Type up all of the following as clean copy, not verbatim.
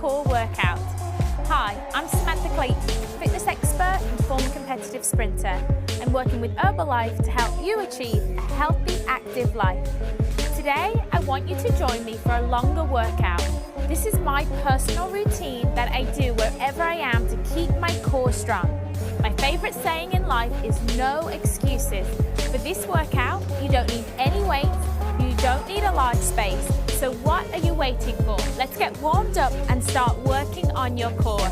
core workout. Hi, I'm Samantha Clayton, fitness expert and former competitive sprinter. I'm working with Herbalife to help you achieve a healthy, active life. Today, I want you to join me for a longer workout. This is my personal routine that I do wherever I am to keep my core strong. My favorite saying in life is no excuses. For this workout, you don't need any weights, you don't need a large space. So what are you waiting for? Let's get warmed up and start working on your core.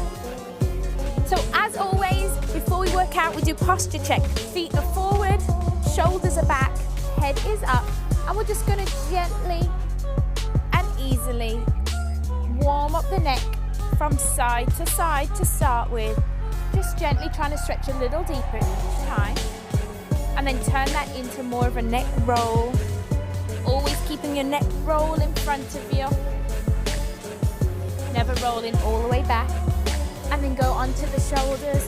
So as always, before we work out, we do posture check. Feet are forward, shoulders are back, head is up, and we're just gonna gently and easily warm up the neck from side to start with. Just gently trying to stretch a little deeper each time. And then turn that into more of a neck roll. Always keeping your neck roll in front of you. Never rolling all the way back. And then go onto the shoulders,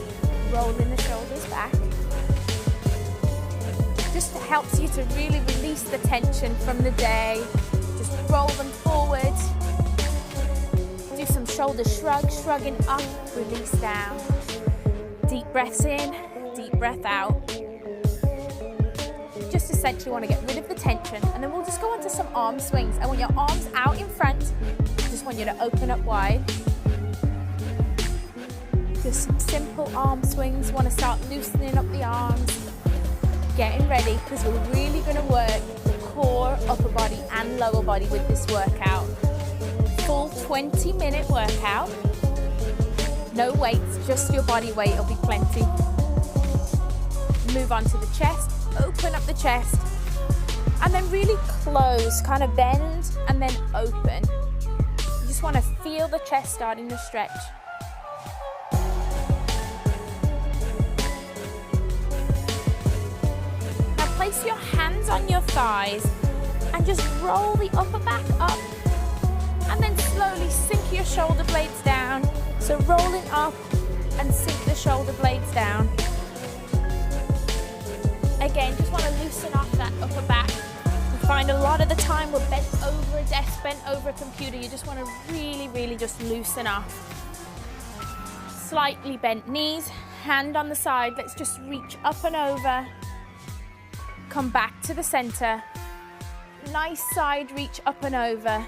rolling the shoulders back. Just helps you to really release the tension from the day. Just roll them forward. Do some shoulder shrugs, shrugging up, release down. Deep breaths in, deep breath out. Just essentially want to get rid of the tension, and then we'll just go on to some arm swings. I want your arms out in front. Just want you to open up wide. Just some simple arm swings. Want to start loosening up the arms. Getting ready, because we're really going to work the core, upper body and lower body with this workout. Full 20-minute workout. No weights, just your body weight will be plenty. Move on to the chest, open up the chest, and then really close, kind of bend and then open. You just want to feel the chest starting to stretch. Now place your hands on your thighs and just roll the upper back up, and then slowly sink your shoulder blades down. So rolling up and sink the shoulder blades down. Again, just want to loosen off that upper back. We find a lot of the time we're bent over a desk, bent over a computer. You just want to really just loosen off. Slightly bent knees, hand on the side. Let's just reach up and over. Come back to the center. Nice side reach up and over.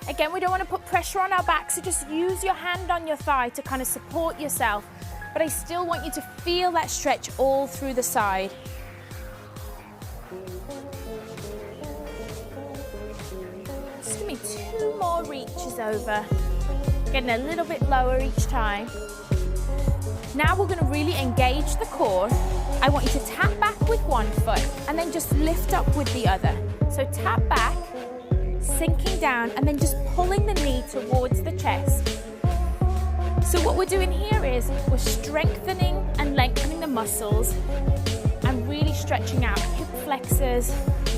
Again, we don't want to put pressure on our back, so just use your hand on your thigh to kind of support yourself. But I still want you to feel that stretch all through the side. Just give me 2 more reaches over. Getting a little bit lower each time. Now we're going to really engage the core. I want you to tap back with one foot and then just lift up with the other. So tap back, sinking down, and then just pulling the knee towards the chest. So what we're doing here is we're strengthening and lengthening the muscles and really stretching out hip flexors,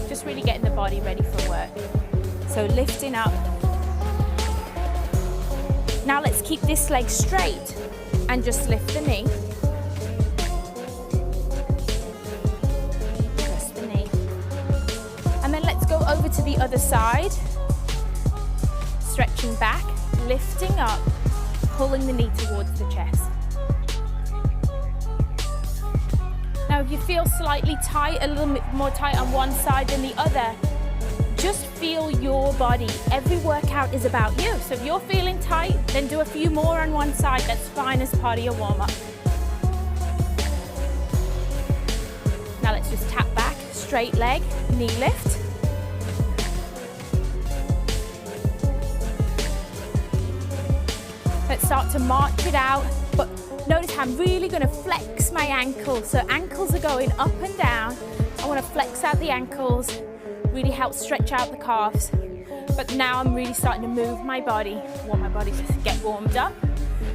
just really getting the body ready for work. So lifting up. Now let's keep this leg straight and just lift the knee. Press the knee. And then let's go over to the other side. Stretching back, lifting up, pulling the knee towards the chest. Now if you feel slightly tight, a little bit more tight on one side than the other, just feel your body. Every workout is about you. So if you're feeling tight, then do a few more on one side. That's fine as part of your warm-up. Now let's just tap back, straight leg, knee lift. Let's start to march it out, but notice I'm really going to flex my ankles. So ankles are going up and down. I want to flex out the ankles, really help stretch out the calves. But now I'm really starting to move my body. I want my body to get warmed up.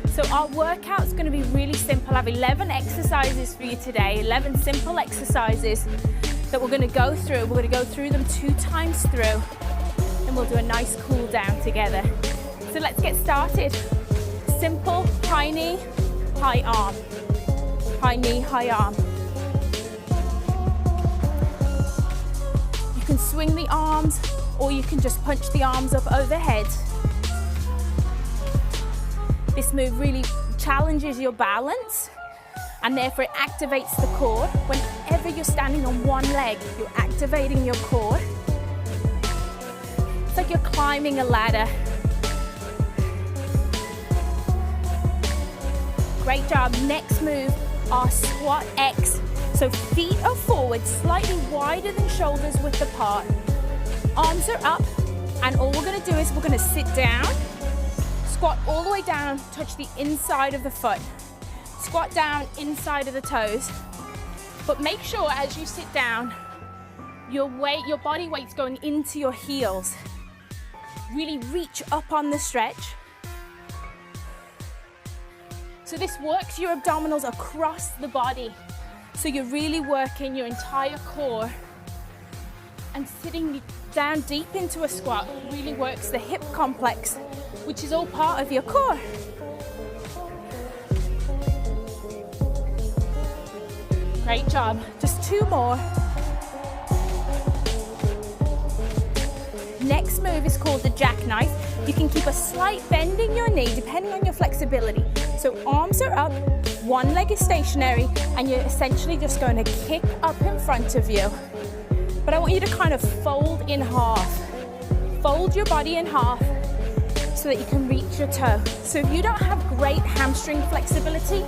So our workout's going to be really simple. I have 11 exercises for you today, 11 simple exercises that we're going to go through. We're going to go through them 2 times through, and we'll do a nice cool down together. So let's get started. Simple, high knee, high arm. High knee, high arm. You can swing the arms, or you can just punch the arms up overhead. This move really challenges your balance and therefore it activates the core. Whenever you're standing on one leg, you're activating your core. It's like you're climbing a ladder. Great job. Next move, our squat X. So feet are forward, slightly wider than shoulders width apart. Arms are up, and all we're gonna do is we're gonna sit down, squat all the way down, touch the inside of the foot. Squat down, inside of the toes. But make sure as you sit down, your body weight's going into your heels. Really reach up on the stretch. So this works your abdominals across the body. So you're really working your entire core, and sitting down deep into a squat really works the hip complex, which is all part of your core. Great job. Just 2 more. Next move is called the jackknife. You can keep a slight bend in your knee depending on your flexibility. So arms are up, one leg is stationary, and you're essentially just going to kick up in front of you. But I want you to kind of fold in half. Fold your body in half so that you can reach your toe. So if you don't have great hamstring flexibility,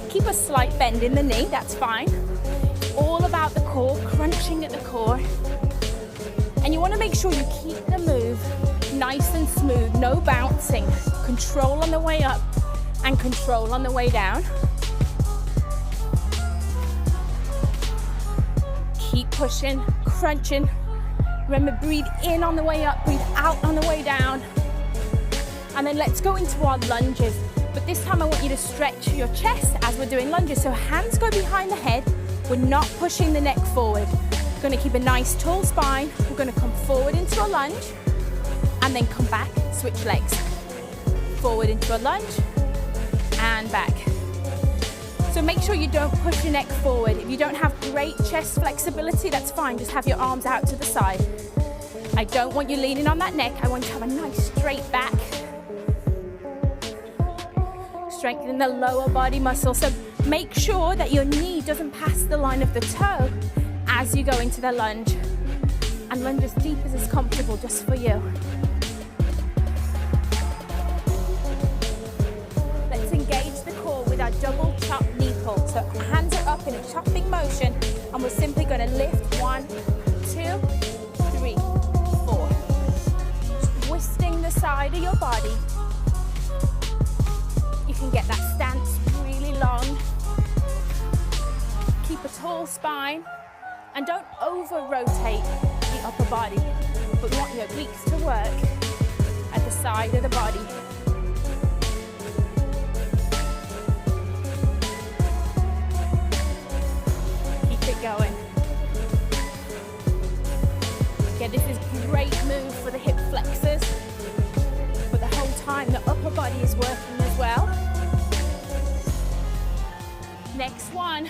keep a slight bend in the knee, that's fine. All about the core, crunching at the core. And you want to make sure you keep the move nice and smooth, no bouncing. Control on the way up and control on the way down. Keep pushing, crunching. Remember, breathe in on the way up, breathe out on the way down. And then let's go into our lunges. But this time I want you to stretch your chest as we're doing lunges. So hands go behind the head. We're not pushing the neck forward. We're going to keep a nice tall spine. We're going to come forward into a lunge and then come back, switch legs. Forward into a lunge and back. So make sure you don't push your neck forward. If you don't have great chest flexibility, that's fine. Just have your arms out to the side. I don't want you leaning on that neck. I want you to have a nice straight back. Strengthen the lower body muscle. So make sure that your knee doesn't pass the line of the toe as you go into the lunge. And lunge as deep as is comfortable just for you. Let's engage the core with our double chop knee pull. So hands are up in a chopping motion, and we're simply going to lift 1, 2, 3, 4. Twisting the side of your body. You can get that stance really long. Keep a tall spine and don't over-rotate the upper body, but we want your obliques to work at the side of the body. Keep it going. Again, this is a great move for the hip flexors, but the whole time the upper body is working as well. Next one,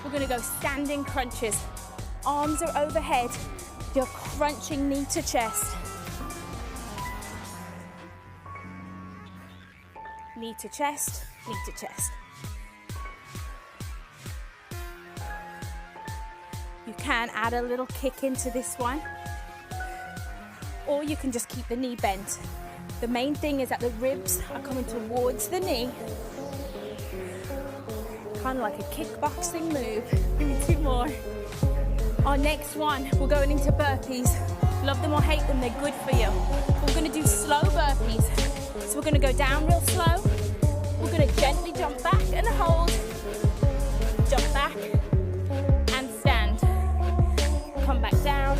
we're going to go standing crunches. Arms are overhead. You're crunching knee to chest. Knee to chest, knee to chest. You can add a little kick into this one, or you can just keep the knee bent. The main thing is that the ribs are coming towards the knee. Kind of like a kickboxing move. Give me 2 more. Our next one, we're going into burpees. Love them or hate them, they're good for you. We're going to do slow burpees. So we're going to go down real slow. We're going to gently jump back and hold. Jump back and stand. Come back down.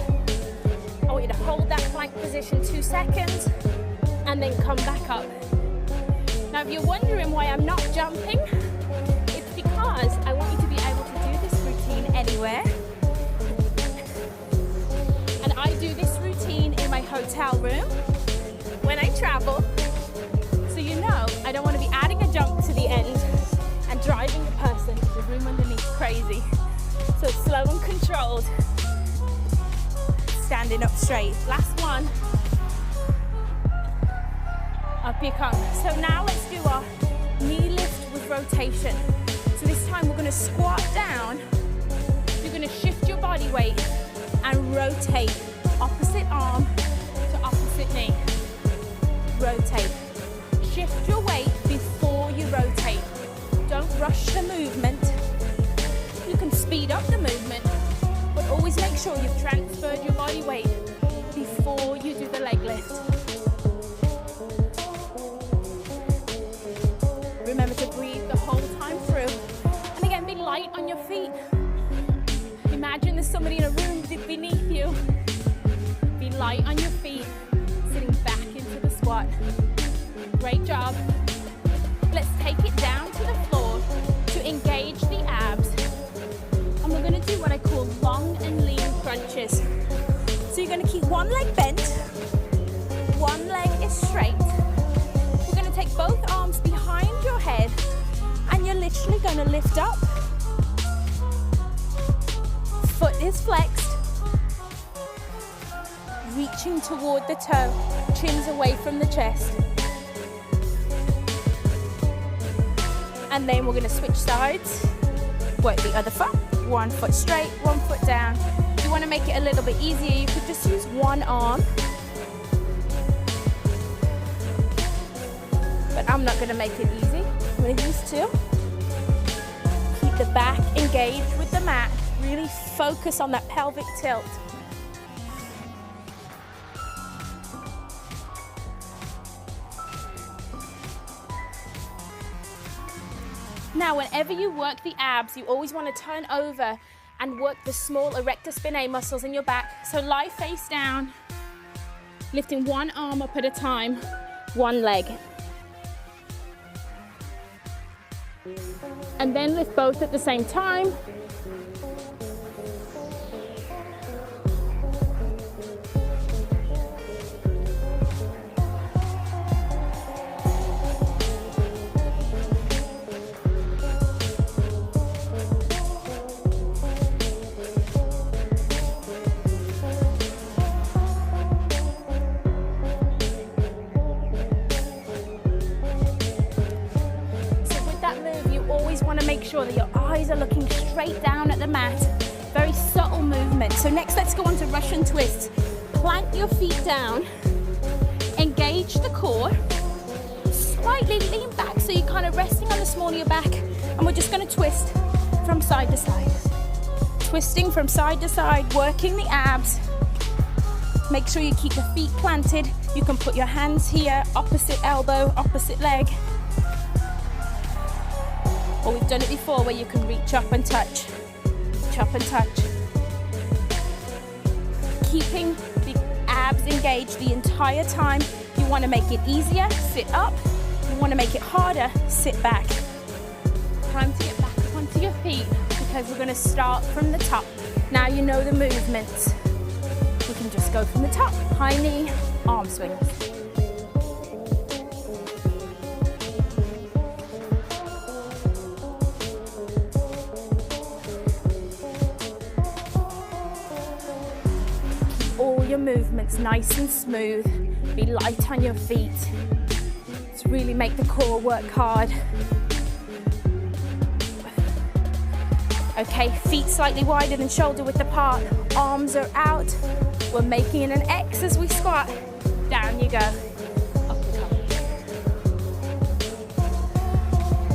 I want you to hold that plank position 2 seconds and then come back up. Now if you're wondering why I'm not jumping, it's because I want you to be able to do this routine anywhere. And I do this routine in my hotel room when I travel. So you know I don't want to be adding a jump to the end and driving the person to the room underneath crazy. So it's slow and controlled. Standing up straight. Last one. Up you come. So now let's do our knee lift with rotation. So this time we're gonna squat down, you're gonna shift your body weight and rotate opposite arm to opposite knee. Rotate. Shift your weight before you rotate. Don't rush the movement. You can speed up the movement, but always make sure you've transferred your body weight before you do the leg lift. Remember to breathe the whole time through. And again, be light on your feet. Imagine there's somebody in a room beneath you. Be light on your feet, sitting back into the squat. Great job. Let's take it down to the floor to engage the abs. And we're gonna do what I call long and lean crunches. So you're gonna keep one leg bent, one leg is straight. We're gonna take both arms behind your head and you're literally gonna lift up. Foot is flexed. Reaching toward the toe, chins away from the chest. And then we're gonna switch sides. Work the other foot. One foot straight, one foot down. If you wanna make it a little bit easier, you could just use one arm. But I'm not gonna make it easy. I'm gonna use two. Keep the back engaged with the mat. Really focus on that pelvic tilt. Now, whenever you work the abs, you always want to turn over and work the small erector spinae muscles in your back. So lie face down, lifting one arm up at a time, one leg. And then lift both at the same time. Make sure that your eyes are looking straight down at the mat. Very subtle movement. So next, let's go on to Russian twists. Plant your feet down, engage the core, slightly lean back so you're kind of resting on the small of your back, and we're just going to twist from side to side. Twisting from side to side, working the abs. Make sure you keep the feet planted. You can put your hands here, opposite elbow, opposite leg. Or we've done it before where you can reach up and touch. Reach up and touch. Keeping the abs engaged the entire time. You want to make it easier, sit up. You want to make it harder, sit back. Time to get back up onto your feet because we're going to start from the top. Now you know the movements. We can just go from the top. High knee, arm swings. Your movements nice and smooth. Be light on your feet to really make the core work hard. Okay, feet slightly wider than shoulder width apart. Arms are out. We're making an X as we squat. Down you go. Up the top.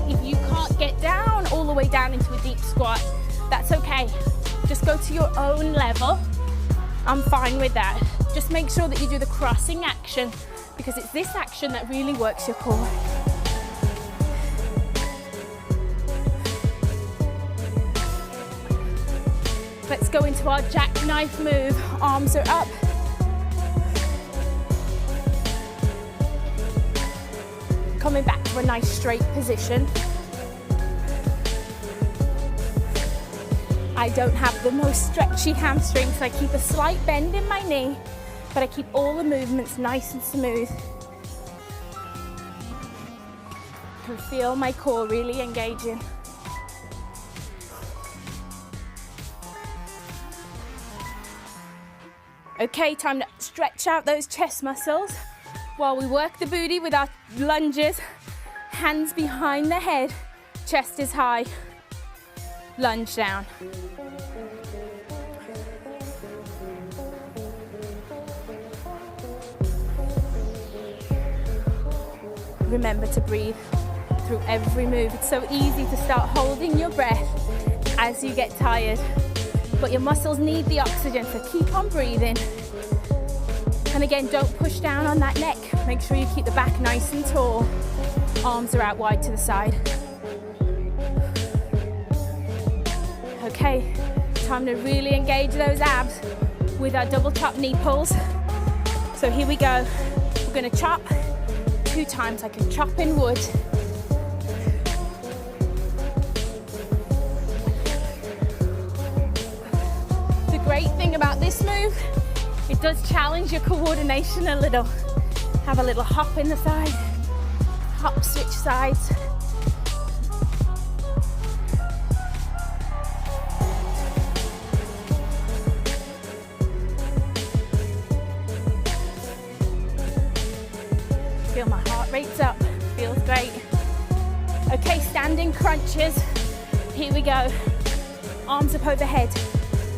If you can't get down all the way down into a deep squat, that's okay. Just go to your own level. I'm fine with that. Just make sure that you do the crossing action because it's this action that really works your core. Let's go into our jackknife move. Arms are up. Coming back to a nice straight position. I don't have the most stretchy hamstrings, so I keep a slight bend in my knee, but I keep all the movements nice and smooth. I can feel my core really engaging. Okay, time to stretch out those chest muscles while we work the booty with our lunges. Hands behind the head, chest is high. Lunge down. Remember to breathe through every move. It's so easy to start holding your breath as you get tired, but your muscles need the oxygen, so keep on breathing. And again, don't push down on that neck. Make sure you keep the back nice and tall. Arms are out wide to the side. Okay, time to really engage those abs with our double chop knee pulls. So here we go. We're gonna chop 2 times like a chopping wood. The great thing about this move, it does challenge your coordination a little. Have a little hop in the side, hop, switch sides. Feel my heart rate's up, feels great. Okay, standing crunches. Here we go. Arms up overhead,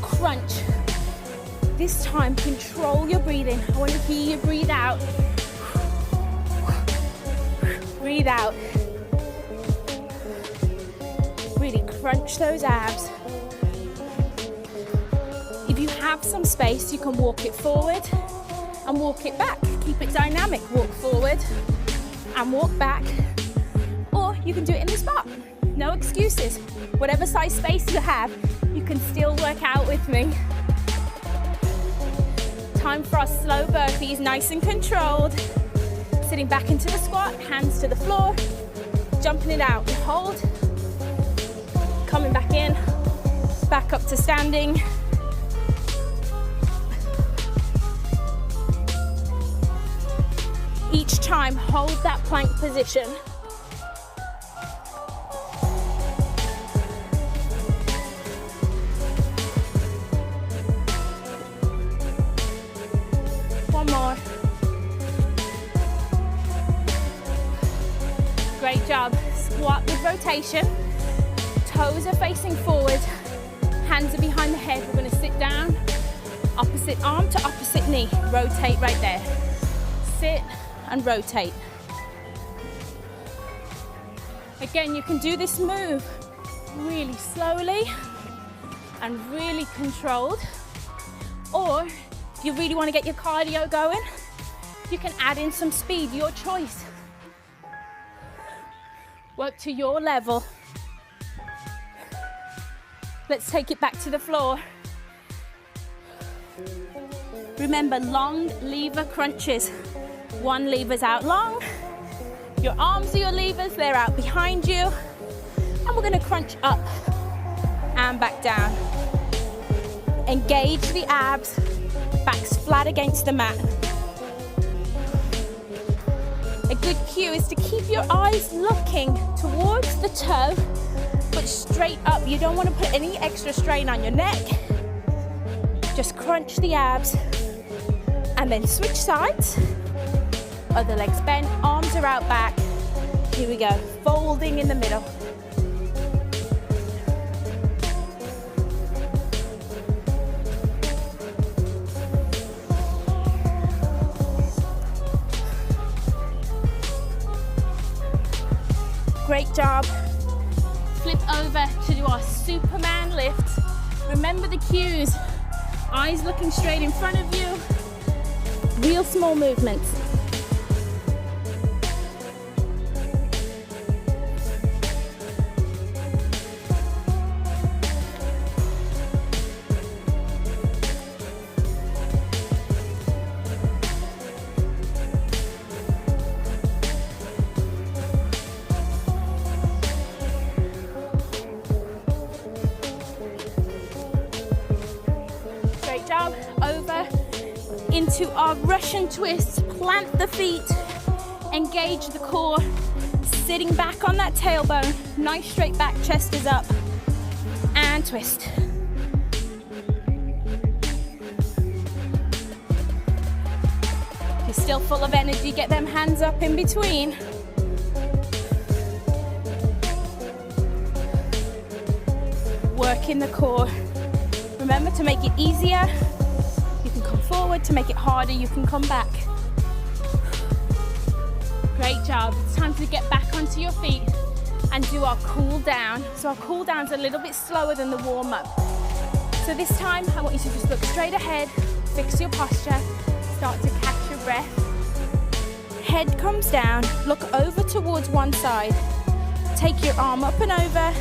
crunch. This time, control your breathing. I want to hear you breathe out. Breathe out. Really crunch those abs. If you have some space, you can walk it forward and walk it back. Keep it dynamic. Walk forward and walk back. Or you can do it in the spot. No excuses. Whatever size space you have, you can still work out with me. Time for our slow burpees, nice and controlled. Sitting back into the squat, hands to the floor, jumping it out. Hold, coming back in, back up to standing. Each time, hold that plank position. One more. Great job. Squat with rotation. Toes are facing forward. Hands are behind the head. We're going to sit down. Opposite arm to opposite knee. Rotate right there. Sit and rotate. Again, you can do this move really slowly and really controlled. Or if you really want to get your cardio going, you can add in some speed, your choice. Work to your level. Let's take it back to the floor. Remember, long lever crunches. One lever's out long. Your arms are your levers, they're out behind you. And we're gonna crunch up and back down. Engage the abs, backs flat against the mat. A good cue is to keep your eyes looking towards the toe, but straight up. You don't want to put any extra strain on your neck. Just crunch the abs and then switch sides. Other legs bent, arms are out back. Here we go, folding in the middle. Great job. Flip over to do our Superman lift. Remember the cues. Eyes looking straight in front of you. Real small movements. Job. Over into our Russian twist. Plant the feet, engage the core, sitting back on that tailbone. Nice straight back, chest is up, and twist. If you're still full of energy, get them hands up in between. working the core. Remember to make it easier, you can come forward. To make it harder, you can come back. Great job. It's time to get back onto your feet and do our cool down. So our cool down's a little bit slower than the warm up. So this time I want you to just look straight ahead, fix your posture, start to catch your breath. Head comes down, look over towards one side. Take your arm up and over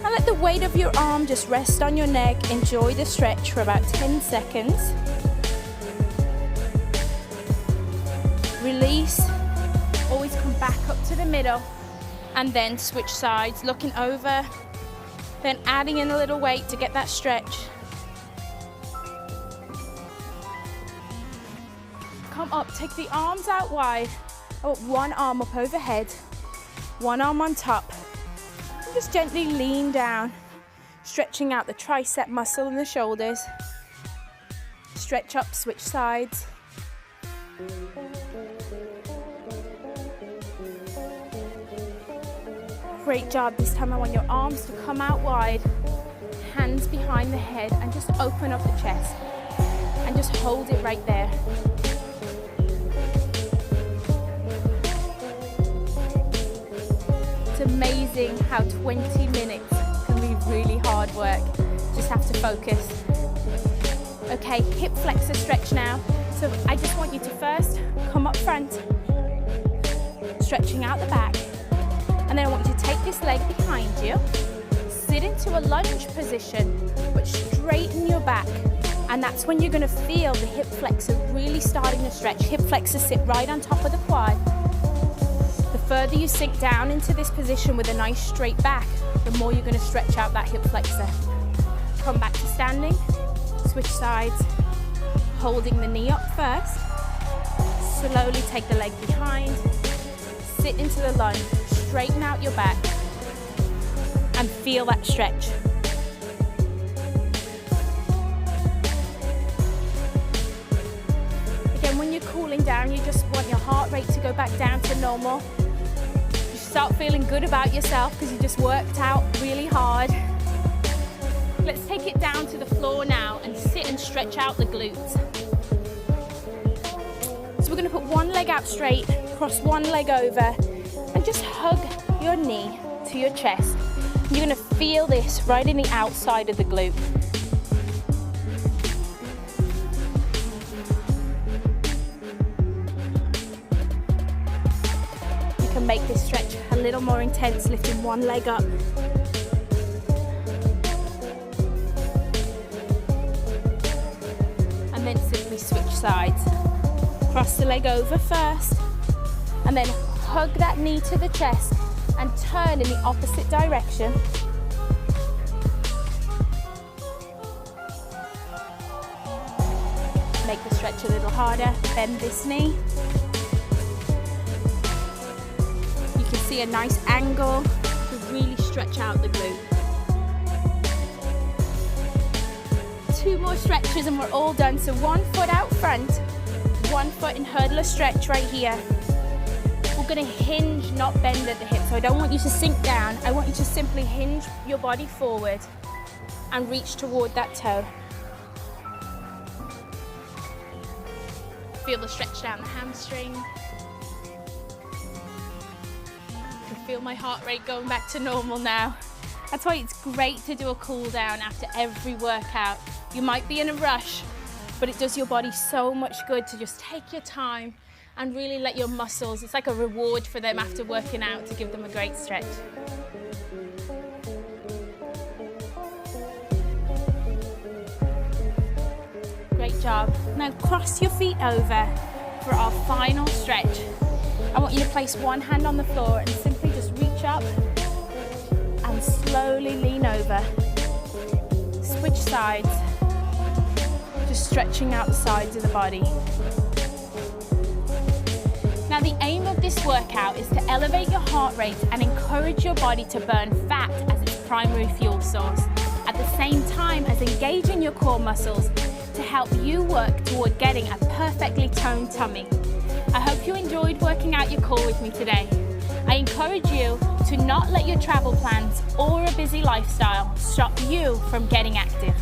and let the weight of your arm just rest on your neck. Enjoy the stretch for about 10 seconds. Release. Always come back up to the middle and then switch sides, looking over, then adding in a little weight to get that stretch. Come up, take the arms out wide. I want one arm up overhead, one arm on top. And just gently lean down, stretching out the tricep muscle and the shoulders. Stretch up, switch sides. Great job. This time I want your arms to come out wide, hands behind the head, and just open up the chest and just hold it right there. It's amazing how 20 minutes can be really hard work. Just have to focus. Okay, hip flexor stretch now. So I just want you to first come up front, stretching out the back. And then I want you to take this leg behind you, sit into a lunge position, but straighten your back. And that's when you're gonna feel the hip flexor really starting to stretch. Hip flexor sit right on top of the quad. The further you sink down into this position with a nice straight back, the more you're gonna stretch out that hip flexor. Come back to standing, switch sides, holding the knee up first. Slowly take the leg behind, sit into the lunge. Straighten out your back and feel that stretch. Again, when you're cooling down, you just want your heart rate to go back down to normal. You start feeling good about yourself because you just worked out really hard. Let's take it down to the floor now and sit and stretch out the glutes. So we're going to put one leg out straight, cross one leg over, and just hug your knee to your chest. You're going to feel this right in the outside of the glute. You can make this stretch a little more intense, lifting one leg up. And then simply switch sides. Cross the leg over first, and then hug that knee to the chest and turn in the opposite direction. Make the stretch a little harder, bend this knee. You can see a nice angle to really stretch out the glute. 2 more stretches and we're all done. So 1 foot out front, 1 foot in hurdler stretch right here. We're going to hinge, not bend at the hip. So I don't want you to sink down. I want you to simply hinge your body forward and reach toward that toe. Feel the stretch down the hamstring. I can feel my heart rate going back to normal now. That's why it's great to do a cool down after every workout. You might be in a rush, but it does your body so much good to just take your time and really let your muscles, it's like a reward for them after working out to give them a great stretch. Great job. Now cross your feet over for our final stretch. I want you to place one hand on the floor and simply just reach up and slowly lean over. Switch sides, just stretching out the sides of the body. Now the aim of this workout is to elevate your heart rate and encourage your body to burn fat as its primary fuel source, at the same time as engaging your core muscles to help you work toward getting a perfectly toned tummy. I hope you enjoyed working out your core with me today. I encourage you to not let your travel plans or a busy lifestyle stop you from getting active.